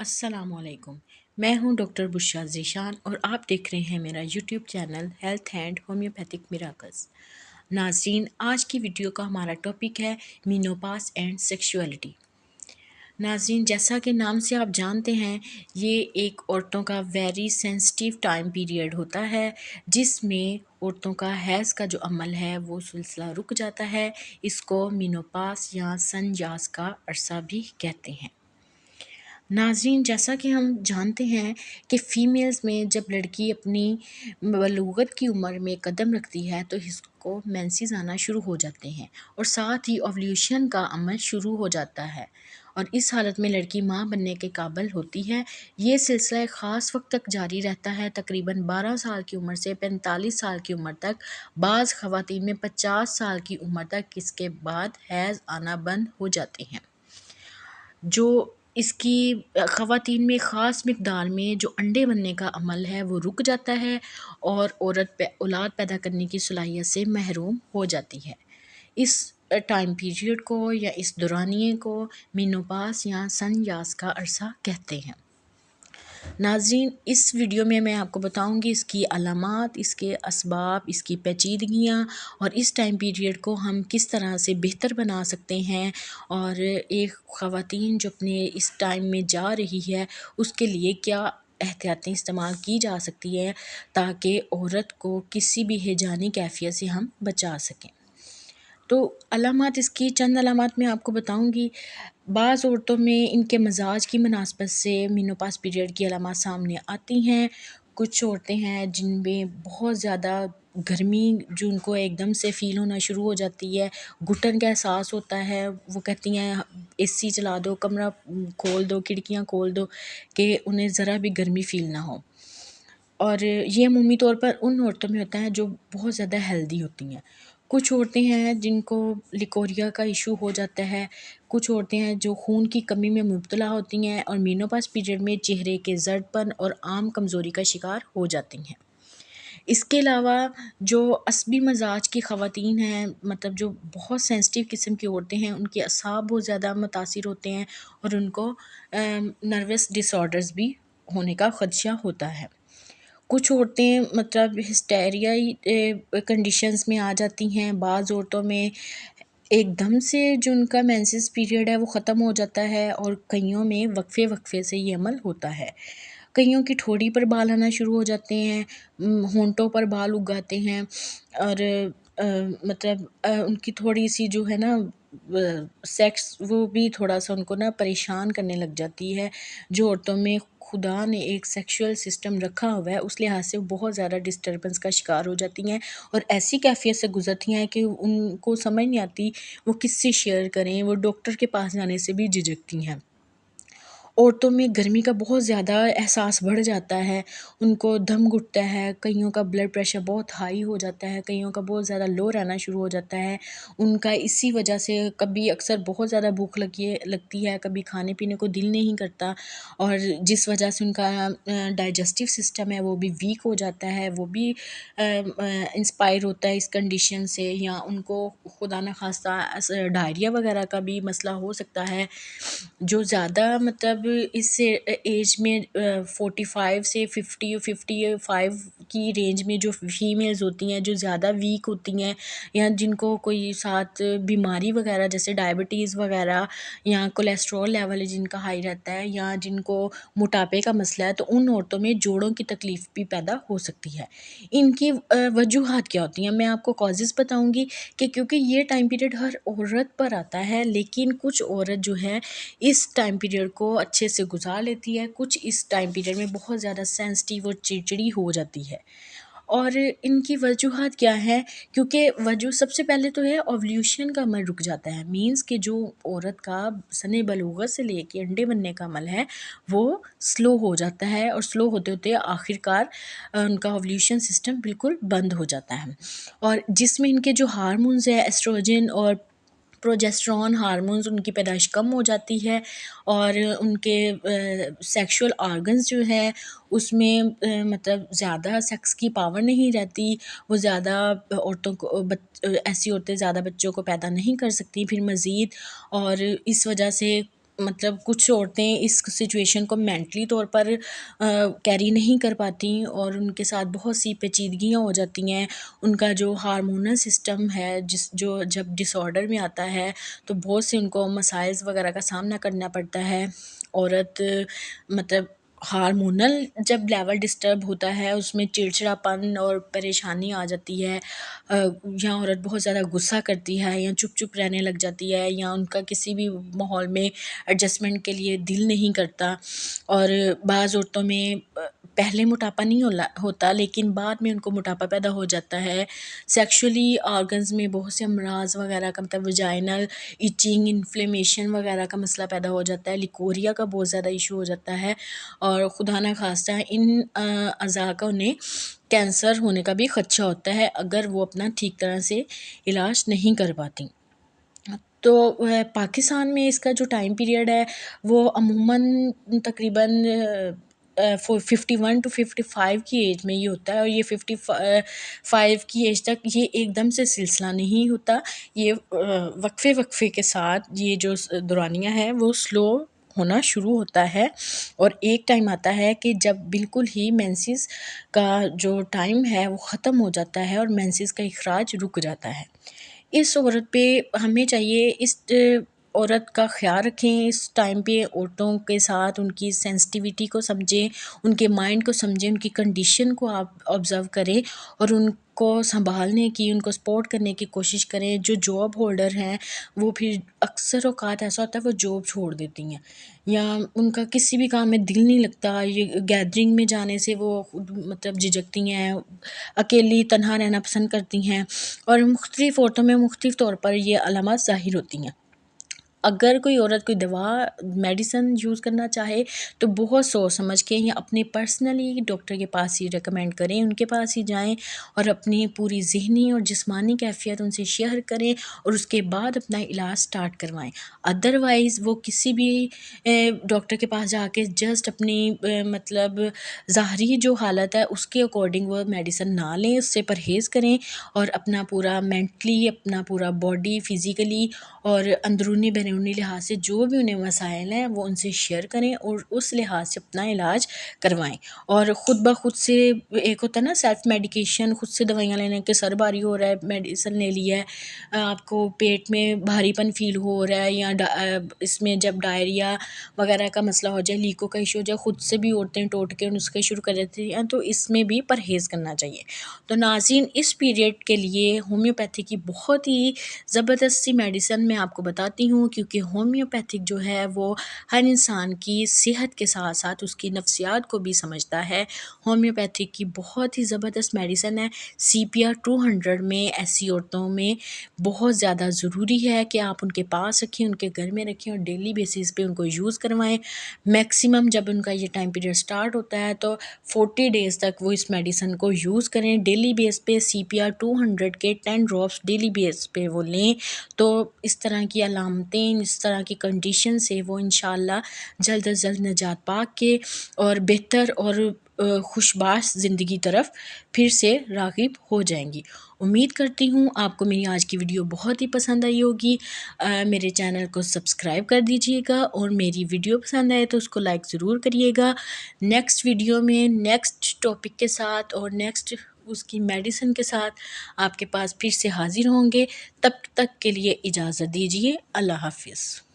السلام علیکم، میں ہوں ڈاکٹر بشرا ذیشان اور آپ دیکھ رہے ہیں میرا YouTube channel health and homeopathic miracles. ناظرین، آج کی ویڈیو کا ہمارا ٹاپک ہے مینوپاز اینڈ سیکشولیٹی۔ ناظرین، جیسا کہ نام سے آپ جانتے ہیں، یہ ایک عورتوں کا ویری سینسٹیو ٹائم پیریڈ ہوتا ہے جس میں عورتوں کا حیض کا جو عمل ہے وہ سلسلہ رک جاتا ہے۔ اس کو مینوپاز یا سنیاس کا عرصہ بھی کہتے ہیں۔ ناظرین، جیسا کہ ہم جانتے ہیں کہ فیمیلز میں جب لڑکی اپنی بلوغت کی عمر میں قدم رکھتی ہے تو اس کو مینسز آنا شروع ہو جاتے ہیں اور ساتھ ہی اوولیوشن کا عمل شروع ہو جاتا ہے، اور اس حالت میں لڑکی ماں بننے کے قابل ہوتی ہے۔ یہ سلسلہ ایک خاص وقت تک جاری رہتا ہے، تقریباً 12 سال کی عمر سے 45 سال کی عمر تک، بعض خواتین میں 50 سال کی عمر تک۔ اس کے بعد حیض آنا بند ہو جاتے ہیں۔ جو اس کی خواتین میں خاص مقدار میں جو انڈے بننے کا عمل ہے وہ رک جاتا ہے اور عورت اولاد پیدا کرنے کی صلاحیت سے محروم ہو جاتی ہے۔ اس ٹائم پیریڈ کو یا اس دورانیے کو مینوپاز یا سنیاس کا عرصہ کہتے ہیں۔ ناظرین، اس ویڈیو میں آپ کو بتاؤں گی اس کی علامات، اس کے اسباب، اس کی پیچیدگیاں اور اس ٹائم پیریڈ کو ہم کس طرح سے بہتر بنا سکتے ہیں، اور ایک خواتین جو اپنے اس ٹائم میں جا رہی ہے اس کے لیے کیا احتیاطیں استعمال کی جا سکتی ہیں تاکہ عورت کو کسی بھی ہیجانی کیفیت سے ہم بچا سکیں۔ تو علامات، اس کی چند علامات میں آپ کو بتاؤں گی۔ بعض عورتوں میں ان کے مزاج کی مناسبت سے مینوپاز پیریڈ کی علامات سامنے آتی ہیں۔ کچھ عورتیں ہیں جن میں بہت زیادہ گرمی جو ان کو ایک دم سے فیل ہونا شروع ہو جاتی ہے، گھٹن کا احساس ہوتا ہے، وہ کہتی ہیں اے سی چلا دو، کمرہ کھول دو، کھڑکیاں کھول دو کہ انہیں ذرا بھی گرمی فیل نہ ہو۔ اور یہ عمومی طور پر ان عورتوں میں ہوتا ہے جو بہت زیادہ ہیلدی ہوتی ہیں۔ کچھ عورتیں ہیں جن کو لیکوریا کا ایشو ہو جاتا ہے، کچھ عورتیں ہیں جو خون کی کمی میں مبتلا ہوتی ہیں اور مینوپاز پیریڈ میں چہرے کے زرد پن اور عام کمزوری کا شکار ہو جاتی ہیں۔ اس کے علاوہ جو عصبی مزاج کی خواتین ہیں، مطلب جو بہت سینسٹیو قسم کی عورتیں ہیں، ان کے اعصاب بہت زیادہ متاثر ہوتے ہیں اور ان کو نروس ڈس آرڈرز بھی ہونے کا خدشہ ہوتا ہے۔ کچھ عورتیں مطلب ہسٹیریائی کنڈیشنز میں آ جاتی ہیں۔ بعض عورتوں میں ایک دم سے جو ان کا مینسز پیریڈ ہے وہ ختم ہو جاتا ہے، اور کئیوں میں وقفے وقفے سے یہ عمل ہوتا ہے۔ کئیوں کی ٹھوڑی پر بال آنا شروع ہو جاتے ہیں، ہونٹوں پر بال اگاتے ہیں، اور مطلب ان کی تھوڑی سی جو ہے نا سیکس، وہ بھی تھوڑا سا ان کو نا پریشان کرنے لگ جاتی ہے۔ جو عورتوں میں خدا نے ایک سیکشول سسٹم رکھا ہوا ہے اس لحاظ سے بہت زیادہ ڈسٹربنس کا شکار ہو جاتی ہیں اور ایسی کیفیت سے گزرتی ہیں کہ ان کو سمجھ نہیں آتی وہ کس سے شیئر کریں، وہ ڈاکٹر کے پاس جانے سے بھی جھجکتی ہیں۔ عورتوں میں گرمی کا بہت زیادہ احساس بڑھ جاتا ہے، ان کو دم گھٹتا ہے، کئیوں کا بلڈ پریشر بہت ہائی ہو جاتا ہے، کئیوں کا بہت زیادہ لو رہنا شروع ہو جاتا ہے۔ ان کا اسی وجہ سے کبھی اکثر بہت زیادہ بھوک لگتی ہے، کبھی کھانے پینے کو دل نہیں کرتا، اور جس وجہ سے ان کا ڈائجسٹیو سسٹم ہے وہ بھی ویک ہو جاتا ہے، وہ بھی انسپائر ہوتا ہے اس کنڈیشن سے، یا ان کو خدا نخواستہ ڈائریا وغیرہ کا بھی مسئلہ ہو سکتا ہے۔ جو زیادہ مطلب اس ایج میں 45 سے 55 کی رینج میں جو فیمیلز ہوتی ہیں جو زیادہ ویک ہوتی ہیں، یا جن کو کوئی ساتھ بیماری وغیرہ جیسے ڈائبٹیز وغیرہ یا کولیسٹرول لیول جن کا ہائی رہتا ہے، یا جن کو موٹاپے کا مسئلہ ہے، تو ان عورتوں میں جوڑوں کی تکلیف بھی پیدا ہو سکتی ہے۔ ان کی وجوہات کیا ہوتی ہیں؟ میں آپ کو کازز بتاؤں گی کہ کیونکہ یہ ٹائم پیریڈ ہر عورت پر آتا ہے، لیکن کچھ عورت جو ہے اس ٹائم پیریڈ کو اچھے سے گزار لیتی ہے، کچھ اس ٹائم پیریڈ میں بہت زیادہ سینسٹیو اور چڑچڑی ہو جاتی ہے۔ اور ان کی وجوہات کیا ہے؟ کیونکہ وجہ سب سے پہلے تو ہے اوولیوشن کا عمل رک جاتا ہے، مینس کہ جو عورت کا سن بلوغت سے لے کے انڈے بننے کا عمل ہے وہ سلو ہو جاتا ہے، اور سلو ہوتے ہوتے آخر کار ان کا اوولیوشن سسٹم بالکل بند ہو جاتا ہے، اور جس میں ان کے جو ہارمونز ہیں ایسٹروجن اور پروجیسٹرون ہارمونز، ان کی پیدائش کم ہو جاتی ہے، اور ان کے سیکشول آرگنز جو ہے اس میں مطلب زیادہ سیکس کی پاور نہیں رہتی، وہ زیادہ عورتوں کو ایسی عورتیں زیادہ بچوں کو پیدا نہیں کر سکتی پھر مزید، اور اس وجہ سے مطلب کچھ عورتیں اس سچویشن کو مینٹلی طور پر کیری نہیں کر پاتی اور ان کے ساتھ بہت سی پیچیدگیاں ہو جاتی ہیں. ان کا جو ہارمونل سسٹم ہے جو جب ڈس آرڈر میں آتا ہے تو بہت سے ان کو مسائل وغیرہ کا سامنا کرنا پڑتا ہے. عورت مطلب ہارمونل جب لیول ڈسٹرب ہوتا ہے اس میں چڑچڑاپن اور پریشانی آ جاتی ہے، یا عورت بہت زیادہ غصہ کرتی ہے یا چپ چپ رہنے لگ جاتی ہے، یا ان کا کسی بھی ماحول میں ایڈجسٹمنٹ کے لیے دل نہیں کرتا. اور بعض عورتوں میں پہلے موٹاپا نہیں ہوتا لیکن بعد میں ان کو موٹاپا پیدا ہو جاتا ہے. سیکشولی آرگنز میں بہت سے امراض وغیرہ کا مطلب وجائنل ایچنگ، انفلیمیشن وغیرہ کا مسئلہ پیدا ہو جاتا ہے. لیکوریا کا بہت زیادہ ایشو ہو جاتا ہے، اور خدا نہ خواستہ ان اعضاء کا انہیں کینسر ہونے کا بھی خدشہ ہوتا ہے اگر وہ اپنا ٹھیک طرح سے علاج نہیں کر پاتی. تو پاکستان میں اس کا جو ٹائم پیریڈ ہے وہ عموماً تقریباً 51 to 55 کی ایج میں یہ ہوتا ہے، اور یہ 55 کی ایج تک یہ ایک دم سے سلسلہ نہیں ہوتا. یہ وقفے کے ساتھ یہ جو دورانیہ ہے وہ سلو ہونا شروع ہوتا ہے، اور ایک ٹائم آتا ہے کہ جب بالکل ہی مینسز کا جو ٹائم ہے وہ ختم ہو جاتا ہے اور مینسز کا اخراج رک جاتا ہے. اس عورت پہ ہمیں چاہیے اس عورت کا خیال رکھیں. اس ٹائم پہ عورتوں کے ساتھ ان کی سینسٹیوٹی کو سمجھیں، ان کے مائنڈ کو سمجھیں، ان کی کنڈیشن کو آپ آبزرو کریں اور ان کو سنبھالنے کی، ان کو سپورٹ کرنے کی کوشش کریں. جو جاب ہولڈر ہیں وہ پھر اکثر اوقات ایسا ہوتا ہے وہ جاب چھوڑ دیتی ہیں یا ان کا کسی بھی کام میں دل نہیں لگتا. یہ گیدرنگ میں جانے سے وہ مطلب جھجکتی ہیں، اکیلی تنہا رہنا پسند کرتی ہیں، اور مختلف عورتوں میں مختلف طور پر یہ علامات ظاہر ہوتی ہیں. اگر کوئی عورت کوئی دوا میڈیسن یوز کرنا چاہے تو بہت سوچ سمجھ کے یا اپنے پرسنلی ڈاکٹر کے پاس ہی ریکمینڈ کریں، ان کے پاس ہی جائیں اور اپنی پوری ذہنی اور جسمانی کیفیت ان سے شیئر کریں اور اس کے بعد اپنا علاج سٹارٹ کروائیں. ادروائز وہ کسی بھی ڈاکٹر کے پاس جا کے جسٹ اپنی مطلب ظاہری جو حالت ہے اس کے اکارڈنگ وہ میڈیسن نہ لیں، اس سے پرہیز کریں اور اپنا پورا مینٹلی، اپنا پورا باڈی فزیکلی اور اندرونی بیرونی لحاظ سے جو بھی انہیں مسائل ہیں وہ ان سے شیئر کریں اور اس لحاظ سے اپنا علاج کروائیں. اور خود بخود سے ایک ہوتا ہے نا سیلف میڈیکیشن، خود سے دوائیاں لینے کے سر بھاری ہو رہا ہے، میڈیسن لے لی ہے، آپ کو پیٹ میں بھاری پن فیل ہو رہا ہے، یا اس میں جب ڈائریا وغیرہ کا مسئلہ ہو جائے، لیکو کا ایشو ہو جائے، خود سے بھی عورتیں ٹوٹ کے نسخے شروع کر دیتی ہیں، تو اس میں بھی پرہیز کرنا چاہیے. تو ناظرین، اس پیریڈ کے لیے ہومیوپیتھی کی بہت ہی زبردست سی میڈیسن میں آپ کو بتاتی ہوں، کیونکہ ہومیوپیتھک جو ہے وہ ہر انسان کی صحت کے ساتھ ساتھ اس کی نفسیات کو بھی سمجھتا ہے. ہومیوپیتھک کی بہت ہی زبردست میڈیسن ہے. CPR 200 میں ایسی عورتوں میں بہت زیادہ ضروری ہے کہ آپ ان کے پاس رکھیں، ان کے گھر میں رکھیں اور ڈیلی بیسس پہ ان کو یوز کروائیں. میکسیمم جب ان کا یہ ٹائم پیریڈ سٹارٹ ہوتا ہے تو 40 ڈیز تک وہ اس میڈیسن کو یوز کریں. ڈیلی بیس پہ CPR 200 کے 10 ڈراپس ڈیلی بیس پہ وہ لیں، تو اس طرح کی علامتیں، اس طرح کی کنڈیشن سے وہ انشاءاللہ جلد از جلد نجات پا کے اور بہتر اور خوشباش زندگی طرف پھر سے راغب ہو جائیں گی. امید کرتی ہوں آپ کو میری آج کی ویڈیو بہت ہی پسند آئی ہوگی. میرے چینل کو سبسکرائب کر دیجئے گا اور میری ویڈیو پسند آئے تو اس کو لائک ضرور کریے گا. نیکسٹ ویڈیو میں نیکسٹ ٹاپک کے ساتھ اور نیکسٹ اس کی میڈیسن کے ساتھ آپ کے پاس پھر سے حاضر ہوں گے. تب تک کے لیے اجازت دیجیے. اللہ حافظ.